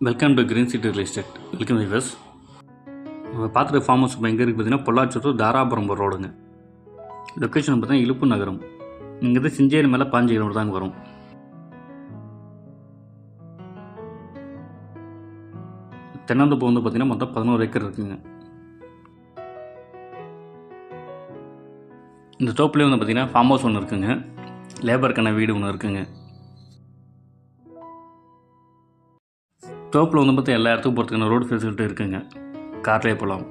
Welcome to green city real estate. Welcome viewers. நம்ம பார்த்துட்டு farm house இப்போ எங்கே இருக்குது பார்த்தீங்கன்னா பொள்ளாச்சி தாராபுரம் ரோடுங்க. லொக்கேஷன் பார்த்தீங்கன்னா இழுப்பு நகரம். இங்கேருந்து சிஞ்சேரி மேலே 5 கிலோமீட்டர் தாங்க வரும். தென்னந்தோப்பு வந்து பார்த்தீங்கன்னா மொத்தம் 11 ஏக்கர் இருக்குங்க. இந்த தோப்புலேயே வந்து பார்த்தீங்கன்னா ஃபார்ம் ஹவுஸ் ஒன்று இருக்குங்க. லேபருக்கான வீடு ஒன்று இருக்குங்க. தோப்பில் வந்து பார்த்தா எல்லா இடத்துக்கும் போகிறதுக்கான ரோடு ஃபெசிலிட்டி இருக்குங்க. கார்லேயே போகலாம்.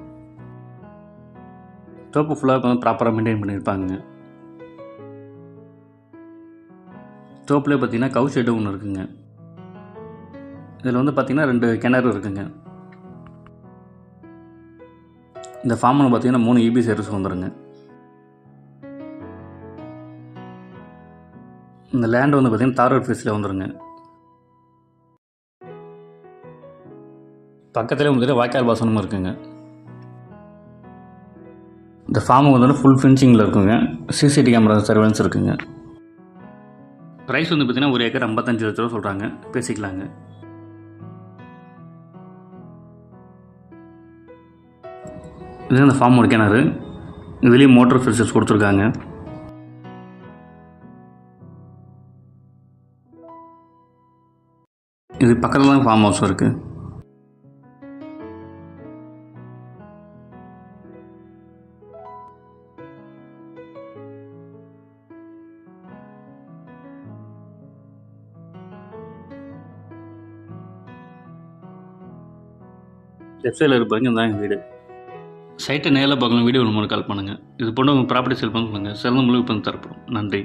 தோப்பு ஃபுல்லாக வந்து ப்ராப்பராக மெயின்டைன் பண்ணியிருப்பாங்க. தோப்புலேயே பார்த்தீங்கன்னா கவு ஷெட்டு ஒன்று இருக்குங்க. இதில் வந்து பார்த்தீங்கன்னா 2 கிணறு இருக்குங்க. இந்த ஃபார்மில் பார்த்தீங்கன்னா 3 EB சர்வீஸ் வந்துடுங்க. இந்த லேண்டு வந்து பார்த்தீங்கன்னா தார் ரோட் ஃபேஸில் வந்துடுங்க. பக்கத்துலேயே வந்துட்டு வாய்க்கால் பாசனமும் இருக்குங்க. இந்த ஃபார்மு வந்து ஃபுல் ஃபினிஷிங்கில் இருக்குங்க. CCTV கேமரா சர்வேலன்ஸ் இருக்குங்க. ப்ரைஸ் வந்து பார்த்தீங்கன்னா 1 ஏக்கர் 55 லட்ச ரூபா சொல்கிறாங்க. பேசிக்கலாங்க. இது இந்த ஃபார்ம் கிணறு. இதுலேயும் மோட்டர் ஃபெசிலிட்டிஸ் கொடுத்துருக்காங்க. இது பக்கத்தில் தான் ஃபார்ம் ஹவுஸ் இருக்குது. லெஃப்ட் சைடில் இருப்பாங்க தான் எங்கள் வீடு. சைட்டை நேரில் பார்க்கணும். வீடியோ ஒன்று கால் பண்ணுங்கள். இது போன்ற உங்கள் ப்ராப்பர்ட்டி செல் பண்ணுங்கள். சிறந்த முடிவு பண்ணி தரப்போம். நன்றி.